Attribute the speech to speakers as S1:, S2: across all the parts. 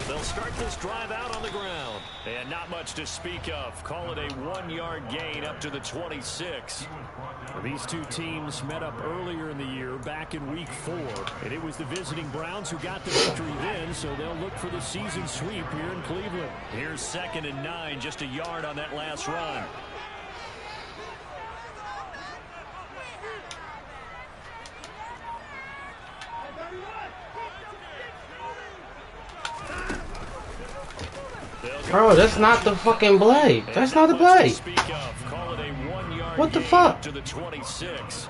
S1: They'll start this drive out on the ground. And not much to speak of. Call it a 1-yard gain up to the 26. These two teams met up earlier in the year, back in week 4. And it was the visiting Browns who got the victory then, so they'll look for the season sweep here in Cleveland. Here's 2nd and 9, just a yard on that last run.
S2: Bro, that's not the fucking play. That's not the play. What the fuck?
S1: To the 26.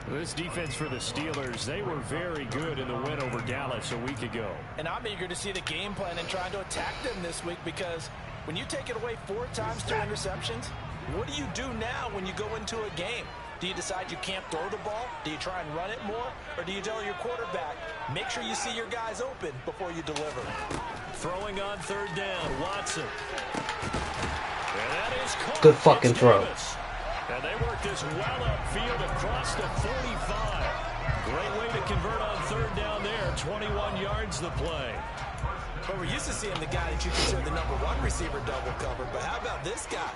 S1: This defense for the Steelers, they were very good in the win over Dallas a week ago.
S3: And I'm eager to see the game plan and trying to attack them this week, because when you take it away 4 times, 2 interceptions, what do you do now when you go into a game? Do you decide you can't throw the ball? Do you try and run it more? Or do you tell your quarterback, make sure you see your guys open before you deliver?
S1: Throwing on 3rd down, Watson. And that is caught.
S2: Good fucking throw.
S1: And they work this well upfield across the 45. Great way to convert on 3rd down there. 21 yards the play.
S3: But we're used to seeing the guy that you consider the #1 receiver double covered. But how about this guy?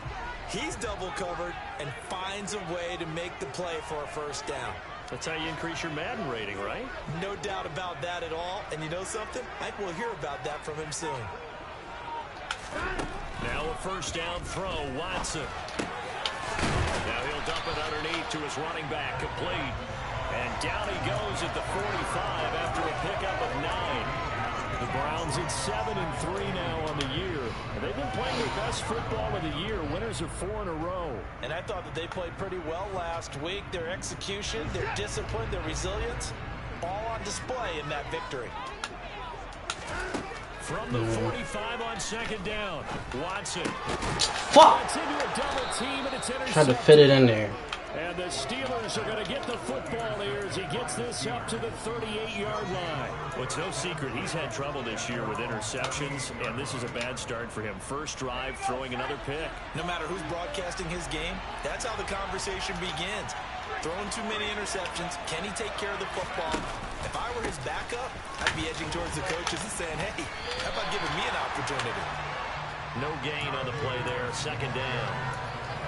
S3: He's double covered and finds a way to make the play for a 1st down.
S1: That's how you increase your Madden rating, right?
S3: No doubt about that at all. And you know something? I think we'll hear about that from him soon.
S1: Now a 1st down throw, Watson. Now he'll dump it underneath to his running back, complete. And down he goes at the 45 after a pickup of 9. The Browns at 7-3 now on the year. And they've been playing their best football of the year. Winners of 4 in a row.
S3: And I thought that they played pretty well last week. Their execution, their discipline, their resilience, all on display in that victory.
S1: From the 45 on 2nd down, Watson.
S2: Fuck!
S1: It's into a double team and it's intercepted.
S2: Tried to fit it in there.
S1: And the Steelers are going to get the football here as he gets this up to the 38-yard line. Well, it's no secret he's had trouble this year with interceptions, and this is a bad start for him. First drive, throwing another pick.
S3: No matter who's broadcasting his game, that's how the conversation begins. Throwing too many interceptions. Can he take care of the football? If I were his backup, I'd be edging towards the coaches and saying, hey, how about giving me an opportunity?
S1: No gain on the play there, 2nd down.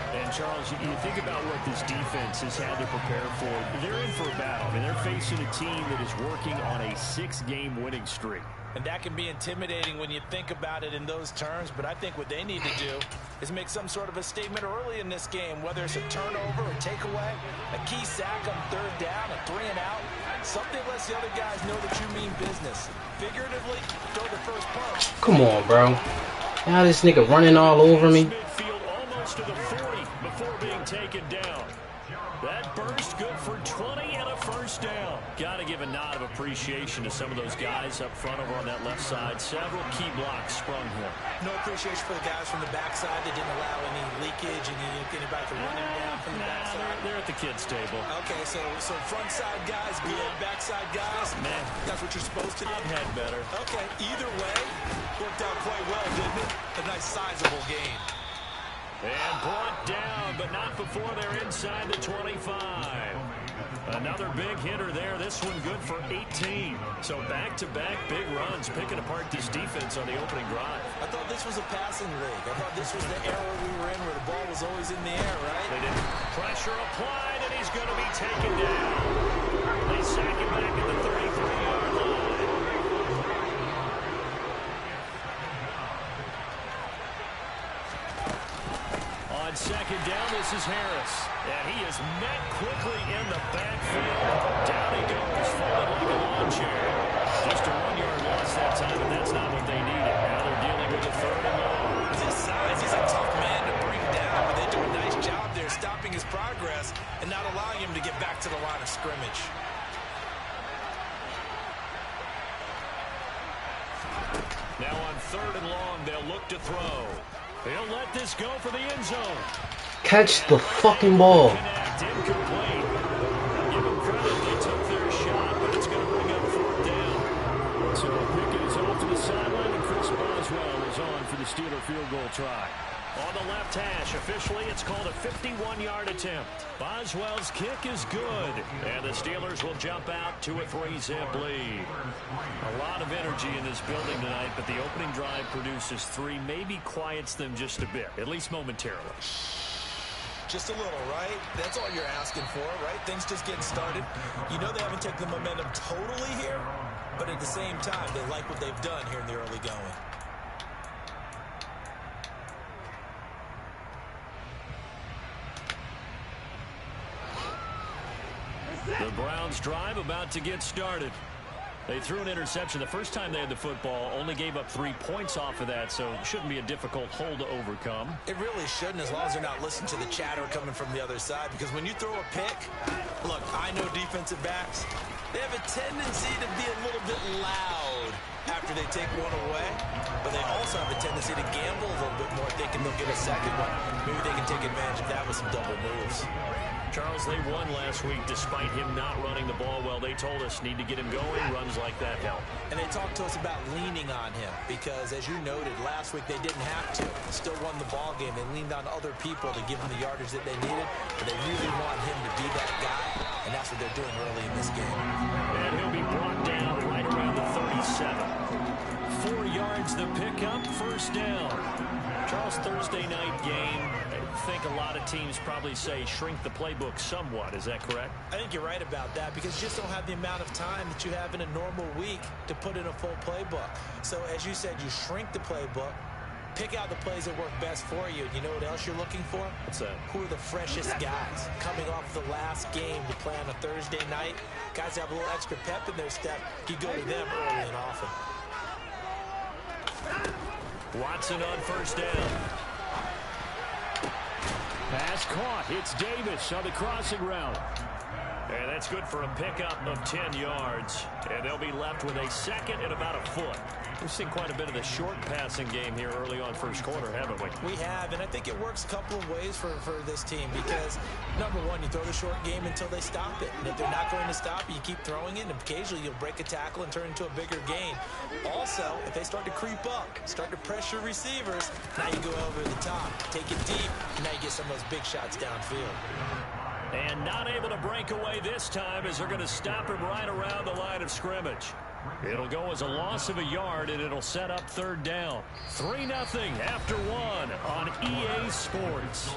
S1: And, Charles, you think about what this defense has had to prepare for. They're in for a battle. I mean, they're facing a team that is working on a 6-game winning streak.
S3: And that can be intimidating when you think about it in those terms. But I think what they need to do is make some sort of a statement early in this game, whether it's a turnover, a takeaway, a key sack on 3rd down, a 3-and-out. Something lets the other guys know that you mean business. Figuratively, throw the first punch.
S2: Come on, bro. Now this nigga running all over me.
S1: Midfield almost to the 40 before being taken down. That burst good for 20 and a 1st down. Got to give a nod of appreciation to some of those guys up front over on that left side. Several key blocks sprung here.
S3: No appreciation for the guys from the backside that didn't allow any leakage and anybody to run him down from the backside.
S1: They're at the kids' table.
S3: Okay, so front side guys good, backside guys,
S1: man,
S3: that's what you're supposed to do.
S1: I've had better.
S3: Okay, either way, worked out quite well, didn't it? A nice sizable gain.
S1: And brought down, but not before they're inside the 25. Another big hitter there. This one good for 18. So back-to-back big runs, picking apart this defense on the opening drive.
S3: I thought this was a passing league. I thought this was the era we were in where the ball was always in the air, right?
S1: They did. Pressure applied, and he's going to be taken down. They sack him back at the 33-yard line. On 2nd down, this is Harris. And he is met quickly in the backfield. Down he goes, folded like a lawn chair. Just a 1-yard loss that time, and that's not what they needed. Now they're dealing with a 3rd and long.
S3: His size, he's a tough man to bring down, but they do a nice job there stopping his progress and not allowing him to get back to the line of scrimmage.
S1: Now on 3rd and long, they'll look to throw. He'll let this go for the end zone.
S2: Catch the fucking ball.
S1: Incomplete. Give him credit. They field goal try. On the left hash, officially, it's called a 51-yard attempt. Boswell's kick is good, and the Steelers will jump out to a 3-zip lead. A lot of energy in this building tonight, but the opening drive produces 3, maybe quiets them just a bit, at least momentarily.
S3: Just a little, right? That's all you're asking for, right? Things just getting started. You know they haven't taken the momentum totally here, but at the same time, they like what they've done here in the early going.
S1: The Browns drive about to get started. They threw an interception the first time they had the football, only gave up 3 points off of that, so it shouldn't be a difficult hole to overcome.
S3: It really shouldn't, as long as they're not listening to the chatter coming from the other side, because when you throw a pick, look, I know defensive backs, they have a tendency to be a little bit loud after they take one away, but they also have a tendency to gamble a little bit more, thinking they'll get a second one. Maybe they can take advantage of that with some double moves.
S1: Charles, they won last week despite him not running the ball well. They told us need to get him going. Runs like that help.
S3: And they talked to us about leaning on him because, as you noted, last week they didn't have to. Still won the ball game. They leaned on other people to give them the yardage that they needed, but they really want him to be that guy, and that's what they're doing early in this game.
S1: And he'll be brought down right around the 37. 4 yards the pickup, first down. Charles, Thursday night game. I think a lot of teams probably say shrink the playbook somewhat. Is that correct?
S3: I think you're right about that because you just don't have the amount of time that you have in a normal week to put in a full playbook. So as you said, you shrink the playbook, pick out the plays that work best for you. You know what else you're looking for?
S1: What's that?
S3: Who are the freshest guys coming off the last game to play on a Thursday night? Guys have a little extra pep in their step. You go to them early and often.
S1: Watson on first down. Pass caught. It's Davis on the crossing route. And that's good for a pickup of 10 yards. And they'll be left with a second and about a foot. We've seen quite a bit of the short passing game here early on first quarter, haven't we?
S3: We have, and I think it works a couple of ways for this team because, number one, you throw the short game until they stop it. And if they're not going to stop it, you keep throwing it, and occasionally you'll break a tackle and turn into a bigger gain. Also, if they start to creep up, start to pressure receivers, now you go over the top, take it deep, and now you get some of those big shots downfield.
S1: And not able to break away this time as they're going to stop him right around the line of scrimmage. It'll go as a loss of a yard, and it'll set up third down. 3-0 after 1 on EA Sports.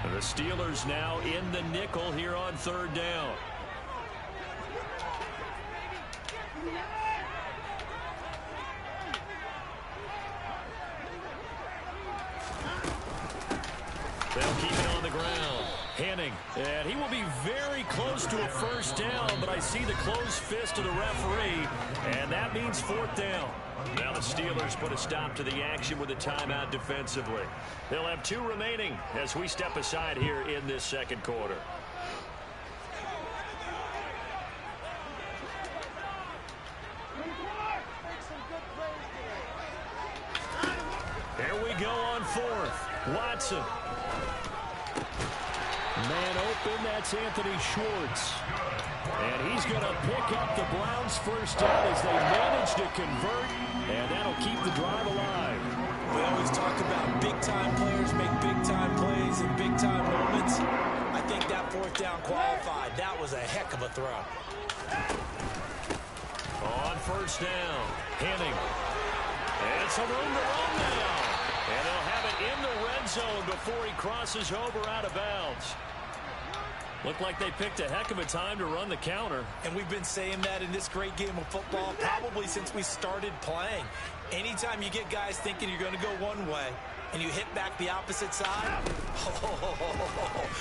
S1: The Steelers now in the nickel here on third down. They'll keep it on the ground. Henning, and he will be very close to a first down, but I see the closed fist of the referee, and that means fourth down. Now the Steelers put a stop to the action with a timeout defensively. They'll have 2 remaining as we step aside here in this second quarter. Here we go on fourth. Watson. Man open, that's Anthony Schwartz. And he's going to pick up the Browns' first down as they manage to convert, and that'll keep the drive alive.
S3: We always talk about big-time players make big-time plays in big-time moments. I think that fourth down qualified. That was a heck of a throw.
S1: On first down, Henning. And some room to run now. And they'll have it in the red zone before he crosses over out of bounds. Looked like they picked a heck of a time to run the counter.
S3: And we've been saying that in this great game of football probably since we started playing. Anytime you get guys thinking you're going to go one way and you hit back the opposite side,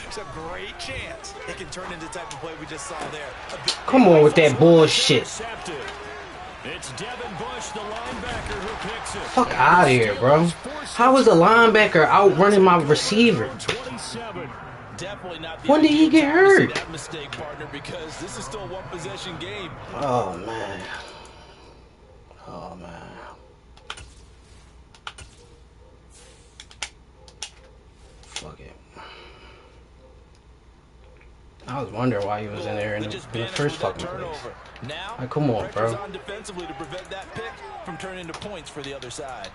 S3: it's a great chance it can turn into the type of play we just saw there.
S2: Come on with that bullshit.
S1: It's Devin Bush, the linebacker, who picks it.
S2: Fuck out of here, bro. How is a linebacker outrunning my receiver?
S1: 27.
S3: definitely not the
S2: When did he get hurt?
S3: that mistake, partner, because this is still a one-possession game.
S2: Oh, man. Oh, man. Fuck it. I was wondering why he was in there in the first fucking place.
S3: Now,
S2: like, come on, bro.
S3: On defensively to prevent that pick from turning into points for the other side.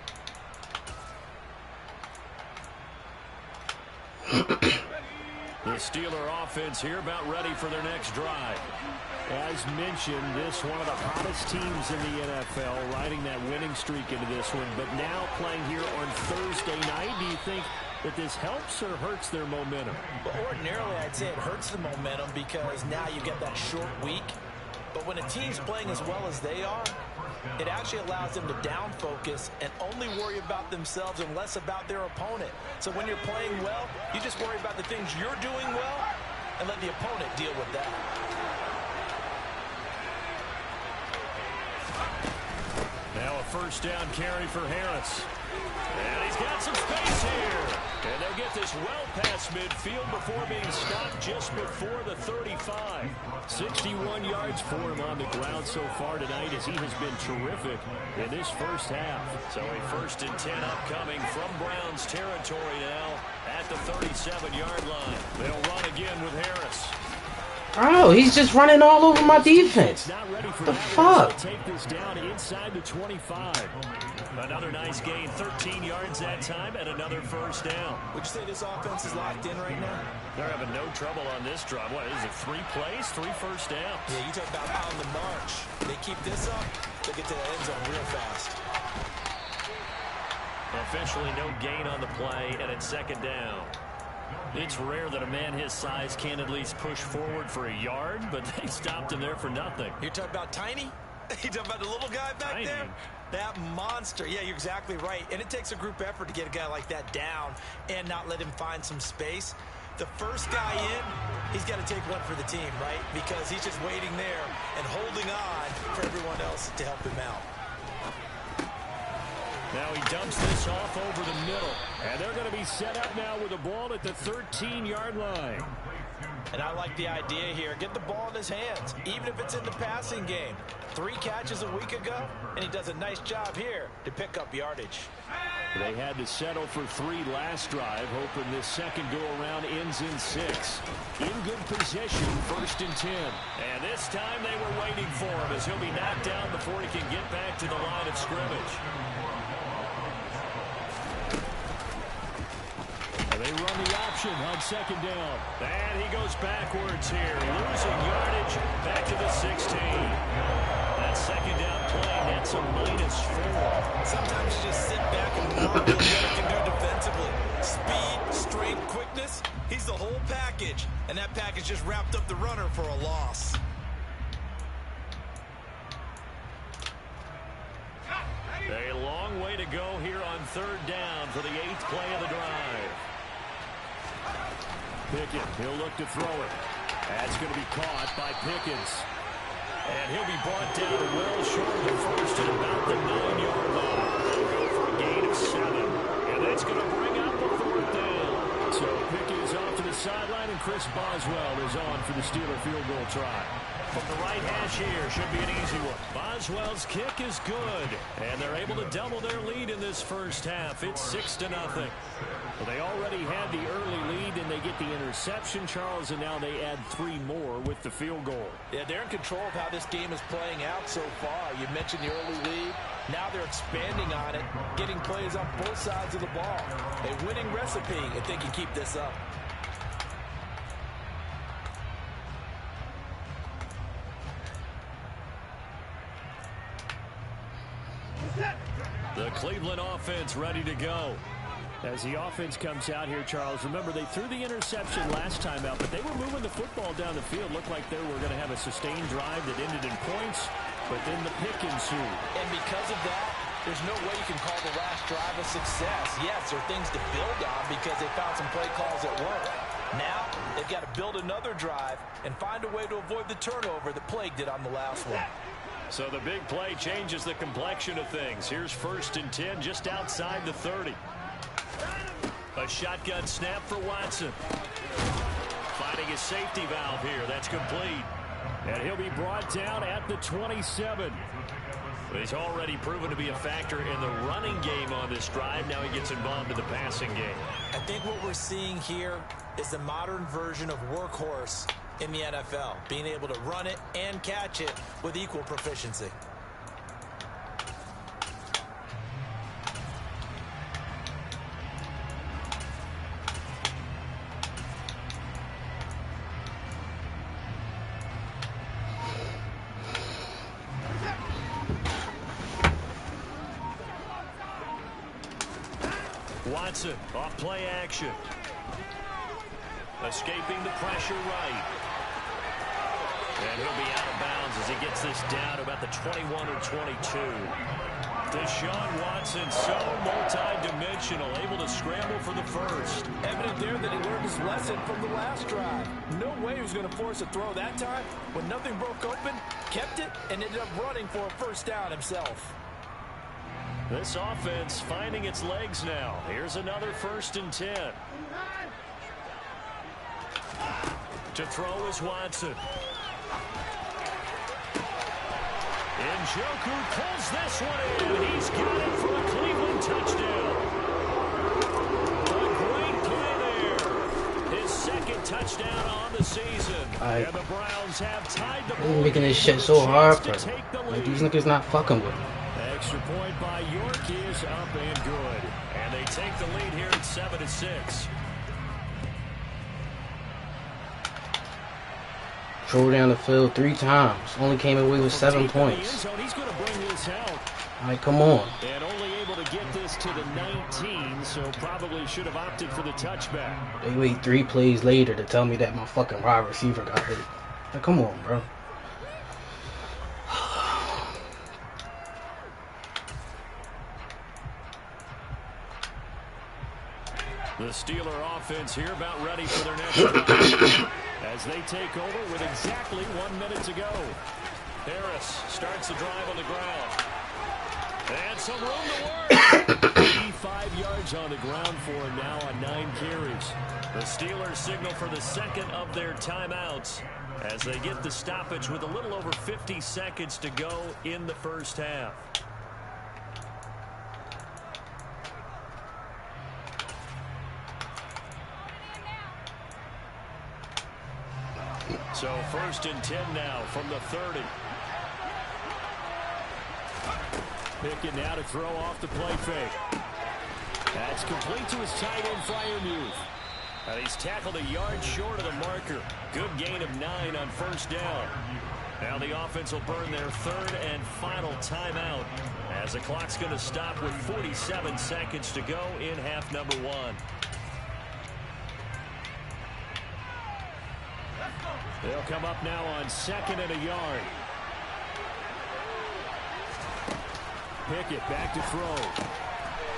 S1: The Steeler offense here about ready for their next drive. As mentioned, this one of the hottest teams in the NFL, riding that winning streak into this one. But now playing here on Thursday night, do you think that this helps or hurts their momentum?
S3: Well, ordinarily, I'd say it hurts the momentum because now you get that short week. But when a team's playing as well as they are, it actually allows them to down focus and only worry about themselves and less about their opponent. So when you're playing well, you just worry about the things you're doing well and let the opponent deal with that.
S1: Now a first down carry for Harris. And he's got some space here. And they'll get this well past midfield before being stopped just before the 35. 61 yards for him on the ground so far tonight as he has been terrific in this first half. So a 1st and 10 upcoming from Browns territory now at the 37-yard line. They'll run again with Harris.
S2: Oh, he's just running all over my defense. The fuck?
S1: Take this down inside the 25. Another nice gain, 13 yards that time, and another first down.
S3: Would you say this offense is locked in right now?
S1: They're having no trouble on this drive. What is it, 3 plays, 3 first downs?
S3: Yeah, you talk about on the march. They keep this up, they get to the end zone real fast.
S1: Officially no gain on the play, and it's 2nd down. It's rare that a man his size can at least push forward for a yard, but they stopped him there for nothing.
S3: You're talking about Tiny? You talking about the little guy back there? That monster. Yeah, you're exactly right. And it takes a group effort to get a guy like that down and not let him find some space. The first guy in, he's got to take one for the team, right? Because he's just waiting there and holding on for everyone else to help him out.
S1: Now he dumps this off over the middle. And they're going to be set up now with the ball at the 13-yard line.
S3: And I like the idea here. Get the ball in his hands, even if it's in the passing game. 3 catches a week ago, and he does a nice job here to pick up yardage.
S1: They had to settle for 3 last drive, hoping this second go-around ends in 6. In good position, 1st and 10. And this time they were waiting for him as he'll be knocked down before he can get back to the line of scrimmage. They run the option on 2nd down. And he goes backwards here, losing yardage back to the 16. That 2nd down play, that's a -4.
S3: Sometimes you just sit back and marvel at what he can do defensively. Speed, strength, quickness, he's the whole package. And that package just wrapped up the runner for a loss.
S1: A long way to go here on 3rd down for the 8th play of the drive. Pickett, he'll look to throw it. That's going to be caught by Pickens. And he'll be brought down well short of the first at about the 9-yard line. They'll go for a gain of 7. And that's going to bring up the 4th down. So Pickens off to the sideline, and Chris Boswell is on for the Steeler field goal try. From the right hash here, should be an easy one. Boswell's kick is good. And they're able to double their lead in this first half. It's 6-0. Well, they already had the early lead, and they get the interception, Charles, and now they add 3 more with the field goal.
S3: Yeah, they're in control of how this game is playing out so far. You mentioned the early lead. Now they're expanding on it, getting plays on both sides of the ball. A winning recipe if they can keep this up.
S1: The Cleveland offense ready to go. As the offense comes out here, Charles, remember they threw the interception last time out, but they were moving the football down the field. Looked like they were going to have a sustained drive that ended in points, but then the pick ensued.
S3: And because of that, there's no way you can call the last drive a success. Yes, there are things to build on because they found some play calls that work. Now, they've got to build another drive and find a way to avoid the turnover that plagued it on the last one.
S1: So the big play changes the complexion of things. Here's 1st and 10 just outside the 30. A shotgun snap for Watson. finding his safety valve here. That's complete. And he'll be brought down at the 27. But he's already proven to be a factor in the running game on this drive. Now he gets involved in the passing game.
S3: I think what we're seeing here is the modern version of workhorse in the NFL, being able to run it and catch it with equal proficiency.
S1: Watson off play action. Escaping the pressure right. And he'll be out of bounds as he gets this down to about the 21 or 22. Deshaun Watson, so multi-dimensional, able to scramble for the first.
S3: Evident there that he learned his lesson from the last drive. No way he was going to force a throw that time. When nothing broke open, kept it, and ended up running for a first down himself.
S1: This offense finding its legs now. Here's another 1st and 10. To throw is Watson. Njoku pulls this one in. He's got it for a Cleveland touchdown. A great play there. His 2nd touchdown on the season. And the Browns have tied the ball.
S2: They're making this shit so hard for them. Like, these niggas not fucking with them.
S1: Extra point by York is up and good. And they take the lead here at 7-6.
S2: Drove down the field 3 times. Only came away with 7 points.
S1: He's going to bring this out.
S2: Like, come on.
S1: And only able to get this to the 19, so probably should have opted for the touchback.
S2: They wait 3 plays later to tell me that my fucking wide receiver got hurt. Like, come on, bro.
S1: The Steeler offense here about ready for their next drive as they take over with exactly 1 minute to go. Harris starts the drive on the ground. And some room to work. 85 yards on the ground for him now on 9 carries. The Steelers signal for the 2nd of their timeouts as they get the stoppage with a little over 50 seconds to go in the first half. So 1st and 10 now from the 30. Pickett now to throw off the play fake. That's complete to his tight end Freiermuth. And he's tackled a yard short of the marker. Good gain of 9 on 1st down. Now the offense will burn their 3rd and final timeout as the clock's going to stop with 47 seconds to go in half number 1. They'll come up now on 2nd and a yard. Pickett back to throw.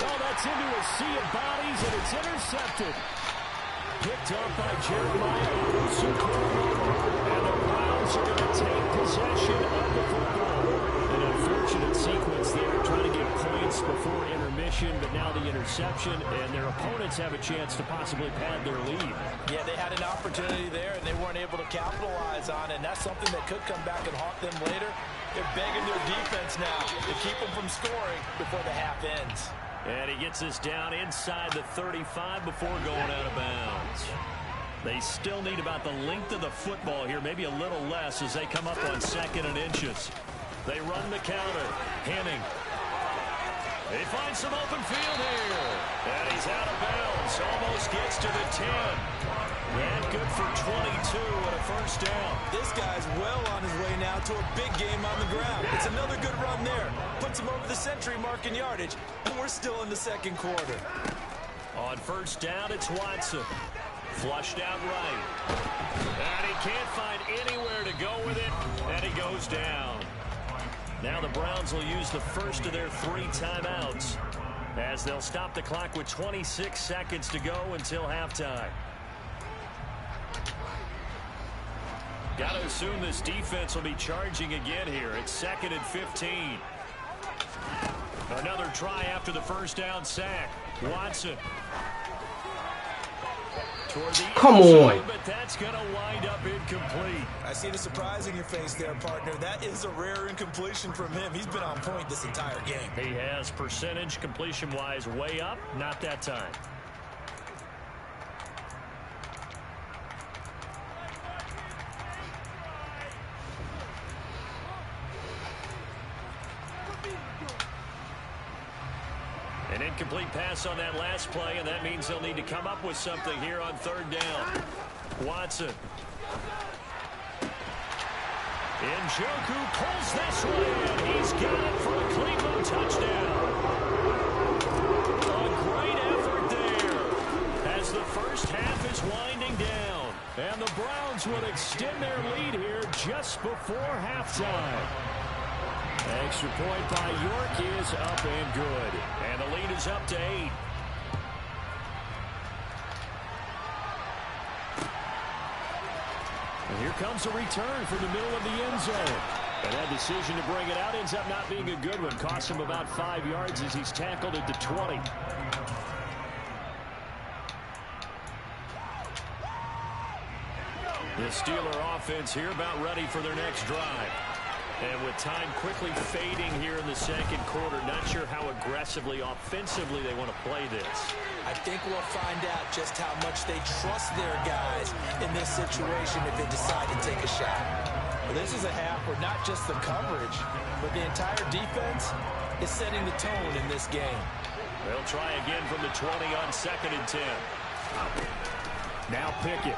S1: Oh, that's into a sea of bodies, and it's intercepted. Picked up by Jeremiah Owusu-Koramoah. And the Browns are going to take possession of the football. An unfortunate sequence there, trying to get points before intermission, but now the interception, and their opponents have a chance to possibly pad their lead.
S3: Yeah, they had an opportunity there, and they weren't able to capitalize on it, and that's something that could come back and haunt them later. They're begging their defense now to keep them from scoring before the half ends.
S1: And he gets this down inside the 35 before going out of bounds. They still need about the length of the football here, maybe a little less as they come up on 2nd and inches. They run the counter. Henning. They find some open field here. And he's out of bounds. Almost gets to the 10. And good for 22 and a first down.
S3: This guy's well on his way now to a big game on the ground. It's another good run there. Puts him over the century mark in yardage. And we're still in the 2nd quarter.
S1: On 1st down, it's Watson. Flushed out right. And he can't find anywhere to go with it. And he goes down. Now the Browns will use the 1st of their 3 timeouts as they'll stop the clock with 26 seconds to go until halftime. Got to assume this defense will be charging again here. It's 2nd and 15. Another try after the first down sack. Watson.
S2: Come on.
S1: But that's going to wind up incomplete.
S3: I see the surprise in your face there, partner. That is a rare incompletion from him. He's been on point this entire game.
S1: He has percentage completion-wise way up. Not that time. An incomplete pass on that last play, and that means they'll need to come up with something here on third down. Watson. Njoku pulls this one, and he's got it for a Cleveland touchdown. A great effort there as the first half is winding down. And the Browns will extend their lead here just before halftime. Extra point by York is up and good. And the lead is up to 8. And here comes a return from the middle of the end zone. And that decision to bring it out ends up not being a good one. Costs him about 5 yards as he's tackled at the 20. The Steeler offense here about ready for their next drive. And with time quickly fading here in the second quarter, not sure how aggressively, offensively they want to play this.
S3: I think we'll find out just how much they trust their guys in this situation if they decide to take a shot. Well, this is a half where not just the coverage, but the entire defense is setting the tone in this game.
S1: They'll try again from the 20 on 2nd and 10. Now Pickett.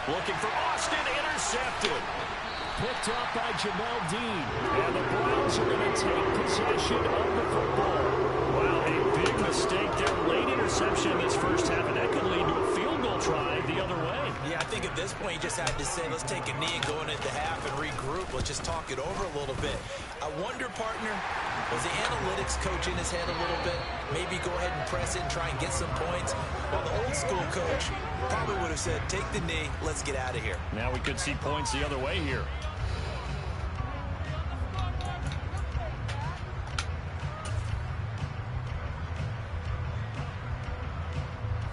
S1: Looking for Austin, intercepted. Picked up by Jamel Dean. And the Browns are going to take possession of the football. Wow, a big mistake there. Late interception in this first half, and that could lead to a field goal try the other way.
S3: Yeah, I think at this point you just had to say, let's take a knee and go into the half and regroup. Let's just talk it over a little bit. I wonder, partner, was the analytics coach in his head a little bit? Maybe go ahead and press it and try and get some points. While the old school coach probably would have said, take the knee, let's get out of here.
S1: Now we could see points the other way here.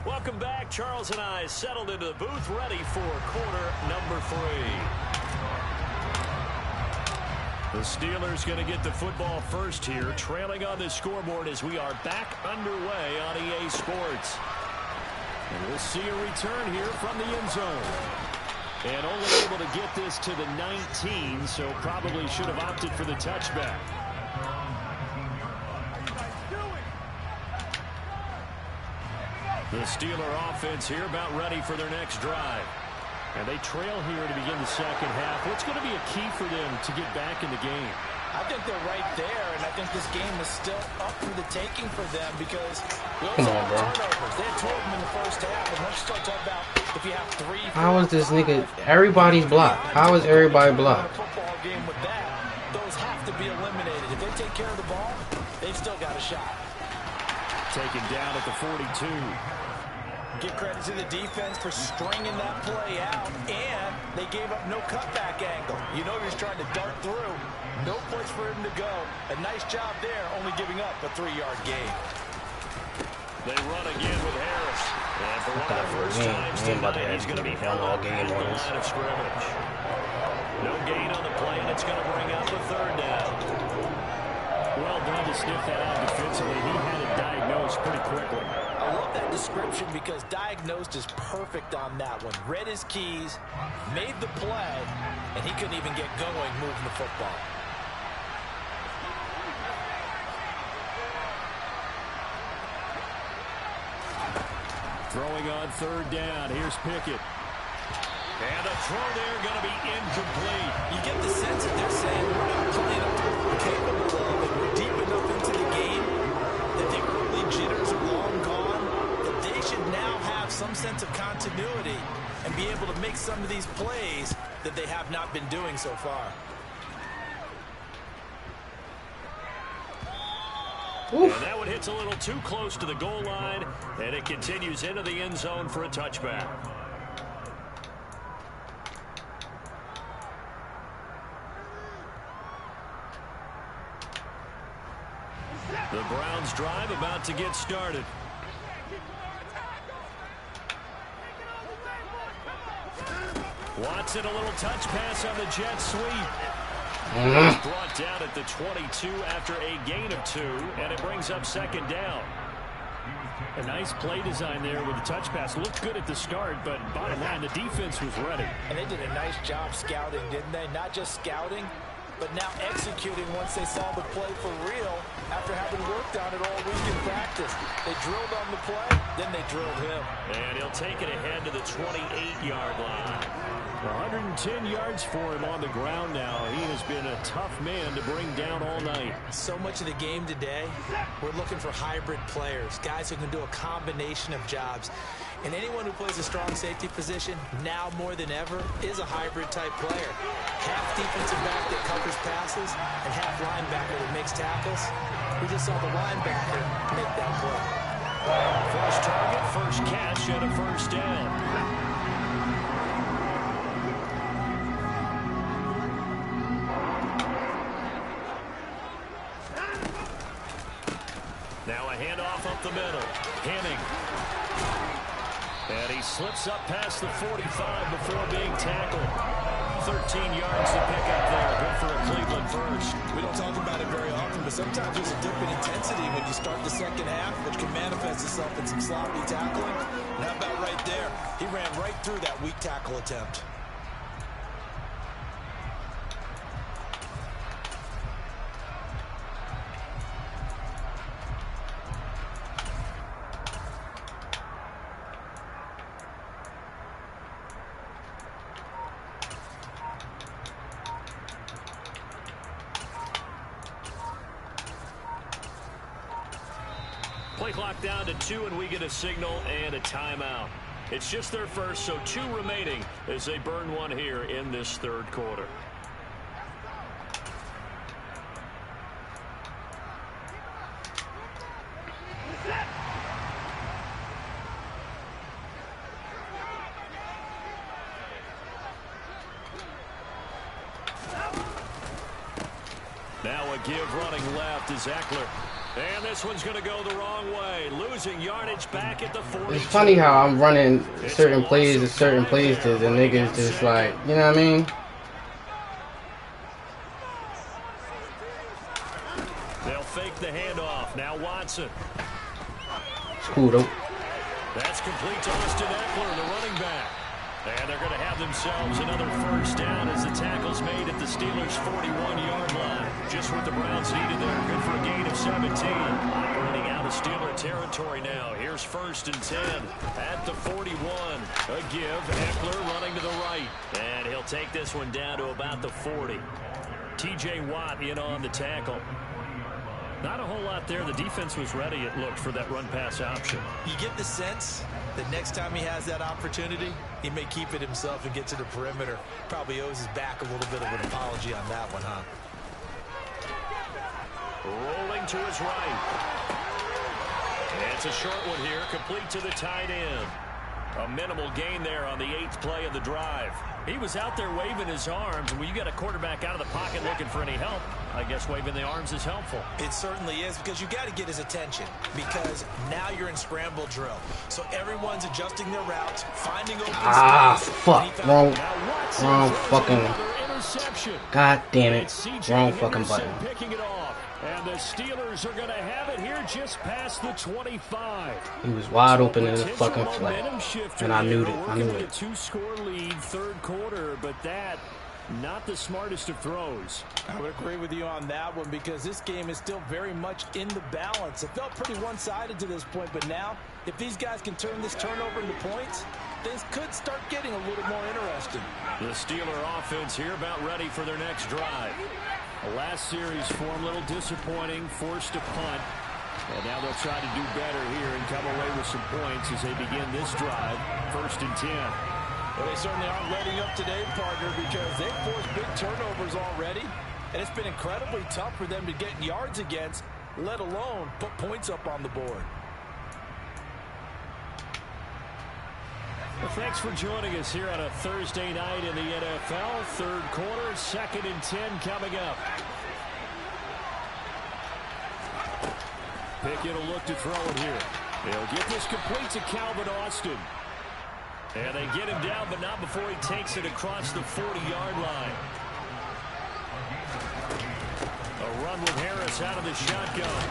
S1: Welcome back. Charles and I settled into the booth, ready for quarter number 3. The Steelers going to get the football first here, trailing on the scoreboard as we are back underway on EA Sports. And we'll see a return here from the end zone. And only able to get this to the 19, so probably should have opted for the touchback. The Steeler offense here about ready for their next drive. And they trail here to begin the second half. What's going to be a key for them to get back in the game?
S3: I think they're right there, and I think this game is still up for the taking for them because
S2: Come on, bro.
S3: turnovers. They had 2 of them in the first half, and let's start talking about if you have 3.
S2: How is this nigga? Everybody's blocked. How is everybody blocked?
S3: Football game with that, those have to be eliminated. If they take care of the ball, they've still got a shot.
S1: Taken down at the 42.
S3: Give credit to the defense for stringing that play out, and they gave up no cutback angle. You know he's trying to dart through. No place for him to go. A nice job there, only giving up a 3-yard gain.
S1: They run again with Harris. And for one of the first times tonight, he's going to be held on the line of scrimmage. No gain on the play, and it's going to bring up the 3rd down. Well done to sniff that out defensively. He had it diagnosed pretty quickly.
S3: I love that description because diagnosed is perfect on that one. Read his keys, made the play, and he couldn't even get going moving the football.
S1: Throwing on 3rd down. Here's Pickett. And a throw there going to be incomplete.
S3: You get the sense that they're saying we're not playing up to what we're capable of, and we're deep enough into the game that the early jitters are long gone, that they should now have some sense of continuity and be able to make some of these plays that they have not been doing so far.
S1: Oof. And that one hits a little too close to the goal line, and it continues into the end zone for a touchback. The Browns drive about to get started. Watson, a little touch pass on the jet sweep. It's brought down at the 22 after a gain of 2, and it brings up second down. A nice play design there with the touch pass. Looked good at the start, but bottom line, the defense was ready.
S3: And they did a nice job scouting, didn't they? Not just scouting, but now executing once they saw the play for real after having worked on it all week in practice. They drilled on the play, then they drilled him.
S1: And he'll take it ahead to the 28-yard line. 110 yards for him on the ground now. He has been a tough man to bring down all night.
S3: So much of the game today, we're looking for hybrid players, guys who can do a combination of jobs. And anyone who plays a strong safety position, now more than ever, is a hybrid-type player. Half defensive back that covers passes, and half linebacker that makes tackles. We just saw the linebacker make that play.
S1: First target, first catch, and a first down. Now a handoff up the middle. Henning. And he slips up past the 45 before being tackled. 13 yards to pick up there. Good for a Cleveland first.
S3: We don't talk about it very often, but sometimes there's a dip in intensity when you start the second half, which can manifest itself in some sloppy tackling. And how about right there? He ran right through that weak tackle attempt.
S1: Play clock down to 2, and we get a signal and a timeout. It's just their first, so 2 remaining as they burn one here in this third quarter. Now a give running left is Eckler. And this one's going to go the wrong way. Losing yardage back at the 40.
S2: It's funny how I'm running certain plays at certain places and niggas just like, you know what I mean?
S1: They'll fake the handoff. Now Watson.
S2: It's cool though.
S1: That's complete to Austin Eckler, the running back. And they're going to have themselves another first down as the tackle's made at the Steelers' 41-yard line. Just what the Browns needed there. Good for a gain of 17. Operating out of Steeler territory now. Here's 1st and 10 at the 41. A give. Eckler running to the right. And he'll take this one down to about the 40. T.J. Watt in on the tackle. Not a whole lot there. The defense was ready, it looked, for that run-pass option.
S3: You get the sense that next time he has that opportunity, he may keep it himself and get to the perimeter. Probably owes his back a little bit of an apology on that one, huh?
S1: Rolling to his right. And it's a short one here, complete to the tight end. A minimal gain there on the 8th play of the drive. He was out there waving his arms, and when you got a quarterback out of the pocket looking for any help, I guess waving the arms is helpful.
S3: It certainly is, because you got to get his attention, because now you're in scramble drill. So everyone's adjusting their routes, finding open space.
S2: Fuck. Wrong fucking. God damn it. Wrong fucking button.
S1: Picking it off. And the Steelers are going to have it here just past the 25.
S2: He was wide open in the fucking flat. And I knew it. I knew it.
S1: A 2-score lead, third quarter, but that, not the smartest of throws.
S3: I would agree with you on that one, because this game is still very much in the balance. It felt pretty one-sided to this point, but now, if these guys can turn this turnover into points, things could start getting a little more interesting.
S1: The Steeler offense here about ready for their next drive. The last series form a little disappointing, forced a punt. And now they'll try to do better here and come away with some points as they begin this drive. 1st and 10.
S3: Well, they certainly aren't letting up today, partner, because they've forced big turnovers already. And it's been incredibly tough for them to get yards against, let alone put points up on the board.
S1: Well, thanks for joining us here on a Thursday night in the NFL. Third quarter, 2nd and 10 coming up. Pickett will look to throw it here. They'll get this complete to Calvin Austin. And they get him down, but not before he takes it across the 40-yard line. A run with Harris out of the shotgun.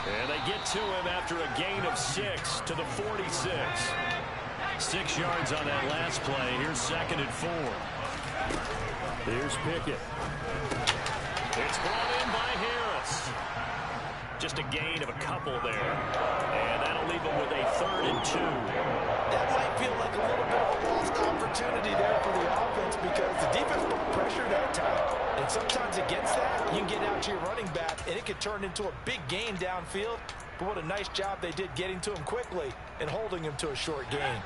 S1: And they get to him after a gain of 6 to the 46. 6 yards on that last play. Here's 2nd and 4. Here's Pickett. It's brought in by Harris. Just a gain of a couple there. And that'll leave him with a 3rd and 2.
S3: That might feel like a little bit of a lost opportunity there for the offense because the defense put pressure that time. And sometimes against that, you can get out to your running back, and it could turn into a big gain downfield. But what a nice job they did getting to him quickly and holding him to a short gain.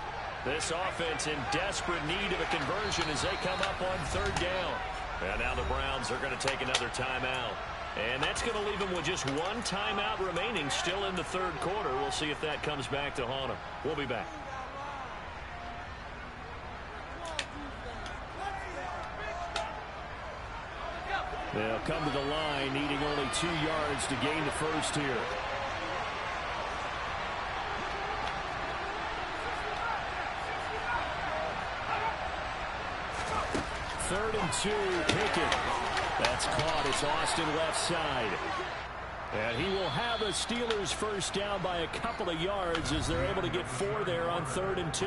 S1: This offense in desperate need of a conversion as they come up on 3rd down. And now the Browns are going to take another timeout. And that's going to leave them with just 1 timeout remaining still in the 3rd quarter. We'll see if that comes back to haunt them. We'll be back. They'll come to the line needing only 2 yards to gain the first here. Third and 2, Pickett. That's caught. It's Austin left side. And he will have a Steelers first down by a couple of yards as they're able to get 4 there on 3rd and 2.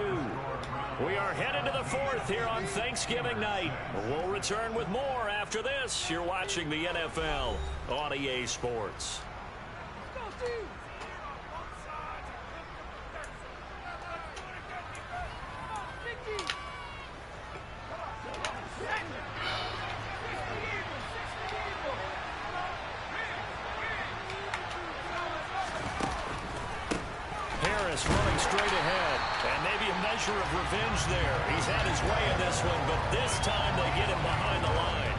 S1: We are headed to the 4th here on Thanksgiving night. We'll return with more after this. You're watching the NFL on EA Sports. Harris running straight ahead, and maybe a measure of revenge there. He's had his way in this one, but this time they get him behind the line.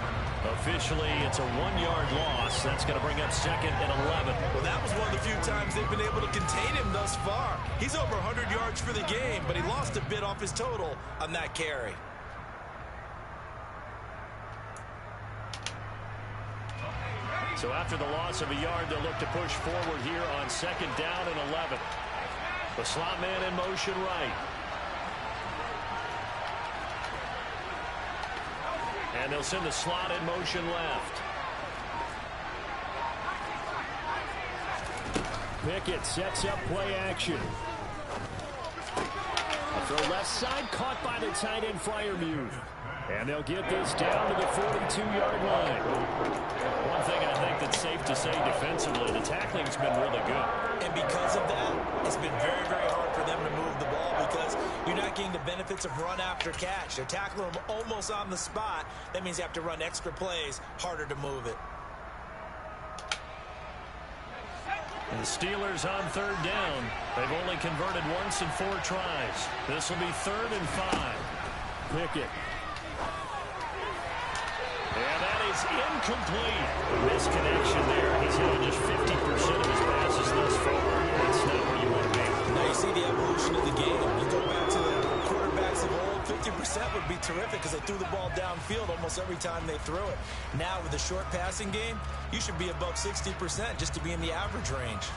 S1: Officially, it's a 1-yard loss. That's going to bring up 2nd and 11.
S3: Well, that was one of the few times they've been able to contain him thus far. He's over 100 yards for the game, but he lost a bit off his total on that carry.
S1: So after the loss of a yard, they'll look to push forward here on 2nd down and 11. The slot man in motion right. And they'll send the slot in motion left. Pickett sets up play action. A throw left side, caught by the tight end Freiermuth. And they'll get this down to the 42-yard line. One thing I think that's safe to say defensively, the tackling's been really good.
S3: And because of that, it's been very, very hard for them to move the ball because you're not getting the benefits of run after catch. They're tackling them almost on the spot. That means you have to run extra plays, harder to move it.
S1: And the Steelers on 3rd down. They've only converted once in 4 tries. This will be 3rd and 5. Pickett. And that is incomplete. Misconnection there. He's hit just 50% of his passes thus far. That's not where you want to be.
S3: Now you see the evolution of the game. You go back to the quarterbacks of old, 50% would be terrific because they threw the ball downfield almost every time they threw it. Now with the short passing game, you should be above 60% just to be in the average range.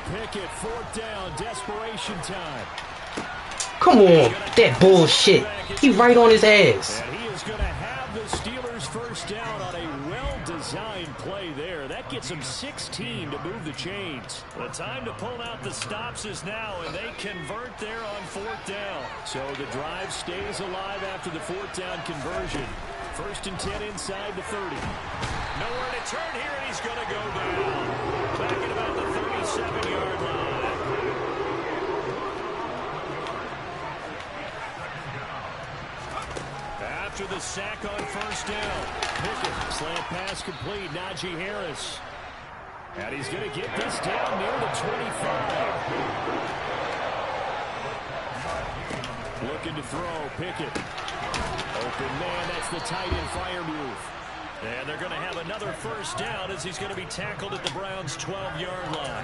S1: Pickett, 4th down, desperation time.
S2: Come on, that bullshit. He right on his ass.
S1: And he is going to have the Steelers first down on a well-designed play there. That gets them 16 to move the chains. The time to pull out the stops is now, and they convert there on 4th down. So the drive stays alive after the 4th down conversion. 1st and 10 inside the 30. Nowhere to turn here, and he's going to go down. Back at about the 37-yard line. After the sack on 1st down, Pickett, slant pass complete, Najee Harris. And he's going to get this down near the 25. Looking to throw, Pickett. Open man, that's the tight end Freiermuth. And they're going to have another first down as he's going to be tackled at the Browns' 12-yard line.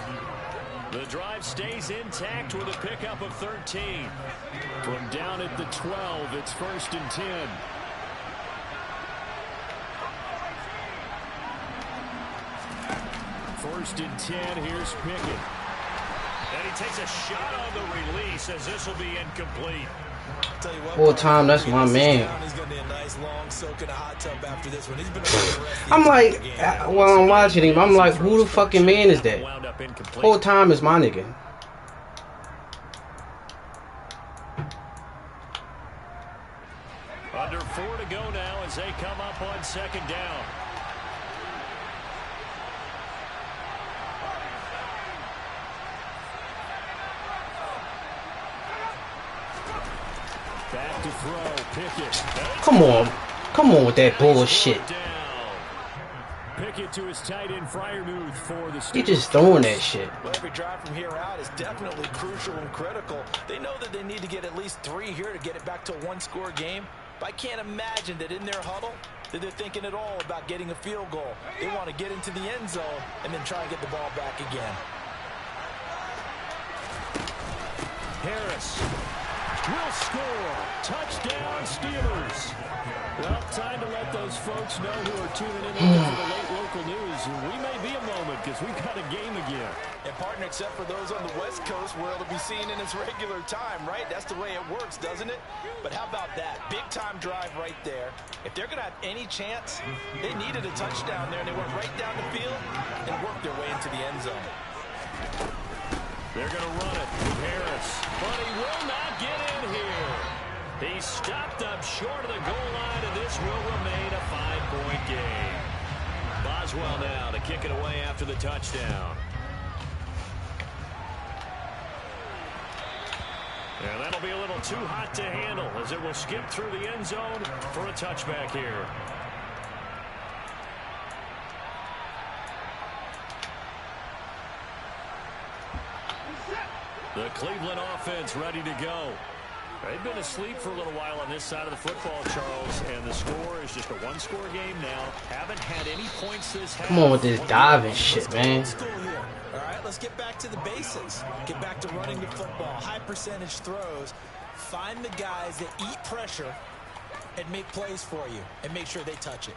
S1: The drive stays intact with a pickup of 13. From down at the 12, it's 1st and 10. First and 10, here's Pickett. And he takes a shot on the release as this will be incomplete.
S2: Full time, that's my man. I'm like, while I'm watching him, I'm like, who the fucking man is that? Full time is my nigga.
S1: Under 4 to go now as they come up on 2nd down. Back to throw, Pickett.
S2: Come on with that bullshit.
S1: Pickett to his tight end Freiermuth for the Steelers.
S2: He just throwing that shit.
S3: Well, every drive from here out is definitely crucial and critical. They know that they need to get at least 3 here to get it back to a one-score game. But I can't imagine that in their huddle that they're thinking at all about getting a field goal. They want to get into the end zone and then try and get the ball back again.
S1: Harris will score. Touchdown, Steelers. Well, time to let those folks know who are tuning in for the late local news. We may be a moment because we've got a game again.
S3: And partner, except for those on the West Coast, where it'll be seen in its regular time, right? That's the way it works, doesn't it? But how about that? Big-time drive right there. If they're going to have any chance, they needed a touchdown there, and they went right down the field and worked their way into the end zone.
S1: They're going to run it with Harris, but he will not get in here. He's stopped up short of the goal line, and this will remain a 5-point game. Boswell now to kick it away after the touchdown. And that'll be a little too hot to handle as it will skip through the end zone for a touchback here. The Cleveland offense ready to go. They've been asleep for a little while on this side of the football, Charles, and the score is just a one-score game now. Haven't had any points this half.
S2: Come on with this diving shit, man.
S3: All right, let's get back to the basics. Get back to running the football, high-percentage throws. Find the guys that eat pressure and make plays for you and make sure they touch it.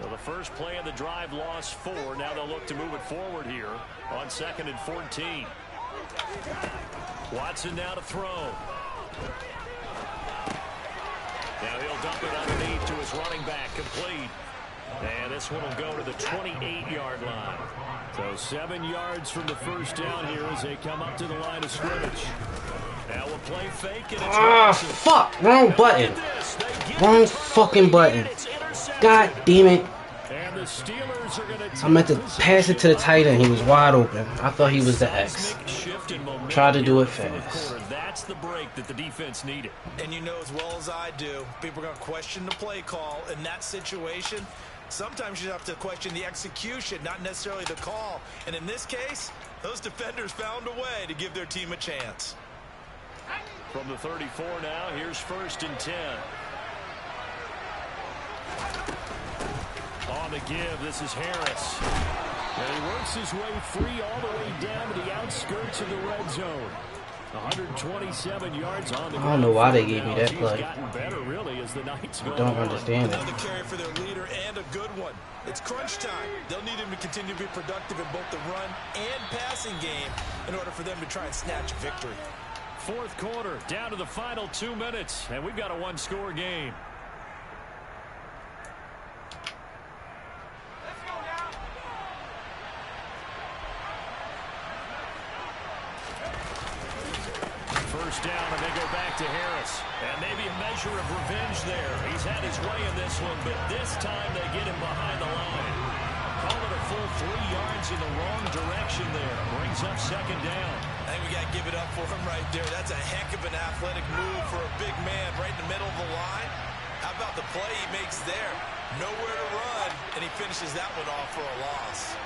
S1: Well, the first play of the drive lost 4. Now they'll look to move it forward here on 2nd and 14. Watson now to throw. Now he'll dump it underneath to his running back, complete. And this one will go to the 28-yard line. So 7 yards from the first down here as they come up to the line of scrimmage. Now we'll play fake and it's
S2: fuck, wrong button. Wrong fucking button. God damn it.
S1: And the Steelers are going to
S2: I meant to pass it to the tight end. He was wide open. I thought he was the X. Tried to do it fast.
S1: That's the break that the defense needed.
S3: And you know as well as I do, people are going to question the play call in that situation. Sometimes you have to question the execution, not necessarily the call. And in this case, those defenders found a way to give their team a chance.
S1: From the 34 now, here's 1st and 10. On the give, this is Harris. And he works his way free all the way down to the outskirts of the red zone. 127 yards on the ground.
S2: I don't know why they gave me that play.
S1: Better, really, as the Knights go
S2: I don't understand it.
S3: Another carry for their leader and a good one. It's crunch time. They'll need him to continue to be productive in both the run and passing game in order for them to try and snatch a victory.
S1: 4th quarter, down to the final 2 minutes, and we've got a one-score game. First down, and they go back to Harris. And maybe a measure of revenge there. He's had his way in this one, but this time they get him behind the line. Call it a full 3 yards in the wrong direction there. Brings up 2nd down.
S3: I think we got to give it up for him right there. That's a heck of an athletic move for a big man right in the middle of the line. How about the play he makes there? Nowhere to run, and he finishes that one off for a loss.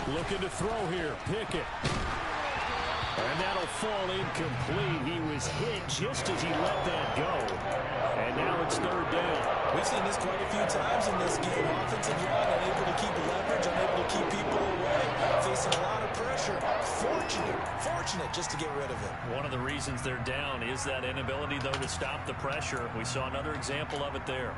S1: Looking to throw here. Pickett. fall incomplete. He was hit just as he let that go. And now it's third down.
S3: We've seen this quite a few times in this game. Offensive line unable to keep leverage, unable to keep people away, facing a lot of pressure. Fortunate just to get rid of it.
S1: One of the reasons they're down is that inability, though, to stop the pressure. We saw another example of it there.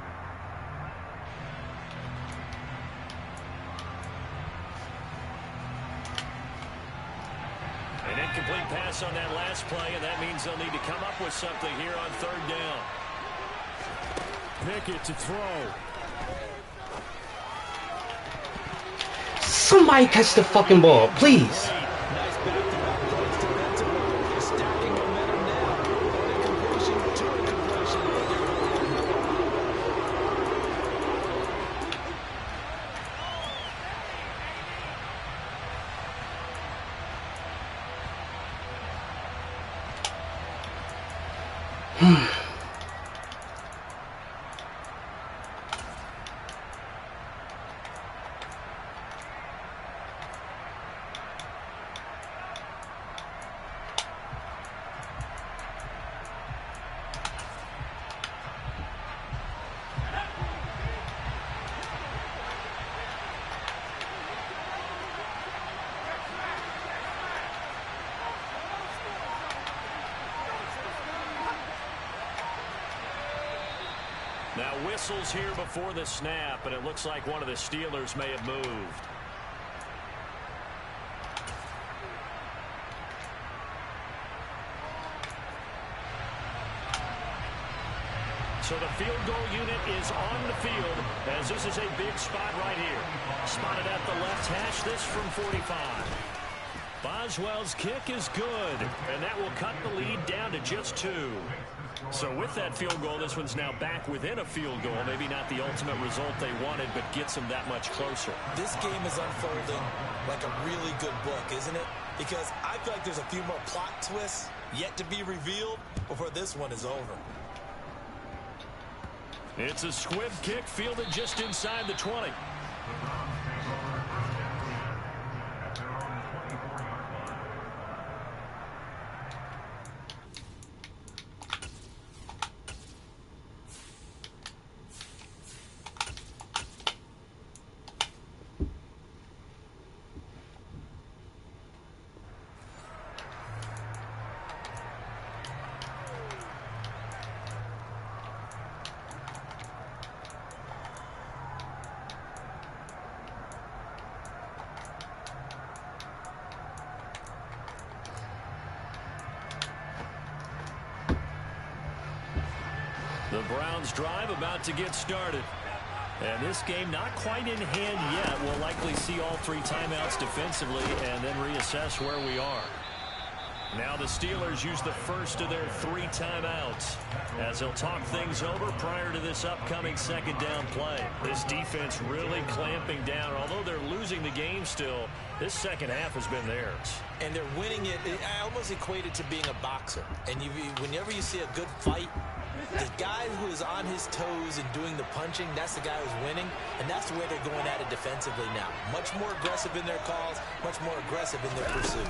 S1: An incomplete pass on that last play, and that means they'll need to come up with something here on third down. Pickett to throw.
S2: Somebody catch the fucking ball, please.
S3: Nice back-to-back plays defensively. They're stacking momentum now. One incompletion, two incompletion.
S1: Now whistles here before the snap, and it looks like one of the Steelers may have moved. So the field goal unit is on the field, as this is a big spot right here. Spotted at the left hash, this from 45. Boswell's kick is good, and that will cut the lead down to just 2. So with that field goal, this one's now back within a field goal. Maybe not the ultimate result they wanted, but gets them that much closer.
S3: This game is unfolding like a really good book, isn't it? Because I feel like there's a few more plot twists yet to be revealed before this one is over.
S1: It's a squib kick fielded just inside the 20. The Browns drive about to get started. And this game not quite in hand yet. We'll likely see all 3 timeouts defensively and then reassess where we are. Now the Steelers use the first of their 3 timeouts as they'll talk things over prior to this upcoming second down play. This defense really clamping down. Although they're losing the game still, this second half has been theirs. And they're winning it. I almost equate it to being a boxer. And whenever you see a good fight, the guy who is on his toes and doing the punching, that's the guy who's winning, and that's the way they're going at it defensively now. Much more aggressive in their calls, much more aggressive in their pursuit.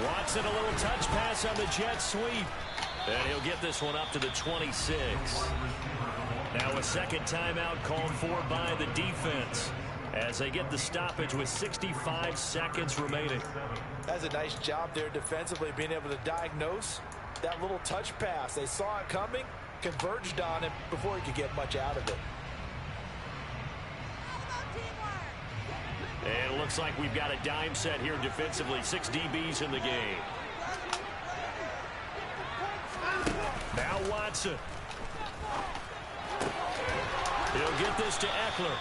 S1: Watson, a little touch pass on the jet sweep, and he'll get this one up to the 26. Now a second timeout called for by the defense as they get the stoppage with 65 seconds remaining. That's a nice job there defensively, being able to diagnose that little touch pass. They saw it coming, converged on it before he could get much out of it. And it looks like we've got a dime set here defensively. 6 DBs in the game. Now Watson. He'll get this to Eckler.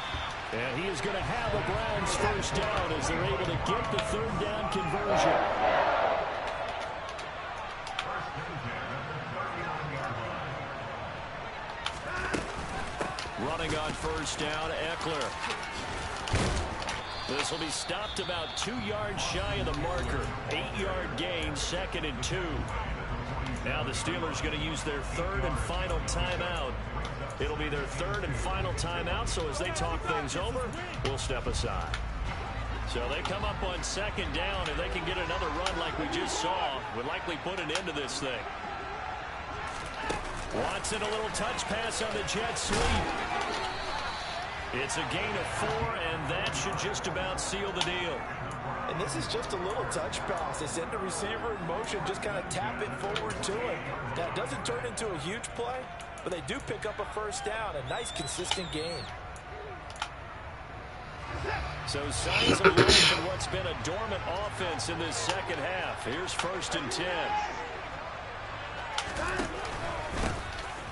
S1: And he is going to have a Browns first down as they're able to get the third down conversion. Running on first down, Eckler. This will be stopped about 2 yards shy of the marker. 8-yard gain, 2nd and 2. Now the Steelers going to use their 3rd and final timeout. It'll be their 3rd and final timeout, so as they talk things over, we'll step aside. So they come up on second down, and they can get another run like we just saw. Would likely put an end to this thing. Watson, a little touch pass on the jet sweep. It's a gain of 4, and that should just about seal the deal.
S3: And this is just a little touch pass. They send the receiver in motion, just kind of tap it forward to him. That doesn't turn into a huge play, but they do pick up a first down. A nice, consistent gain.
S1: So signs of life in what's been a dormant offense in this second half. Here's 1st and 10.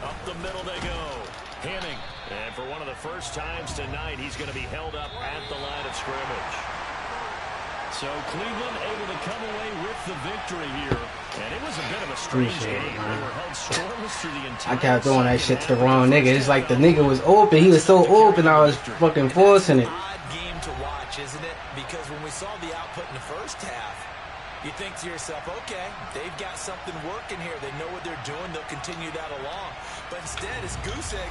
S1: Up the middle they go. Henning. And for one of the first times tonight, he's going to be held up at the line of scrimmage. So Cleveland able to come away with the victory here. And it was a bit of a strange game. They were held scoreless through the entire
S2: I kept throwing that shit to the wrong nigga. It's like the nigga was open. He was so open, I was fucking forcing it.
S3: Odd game to watch, isn't it? Because when we saw the output in the first half, you think to yourself, okay, they've got something working here. They know what they're doing. They'll continue that along. But instead, it's goose eggs.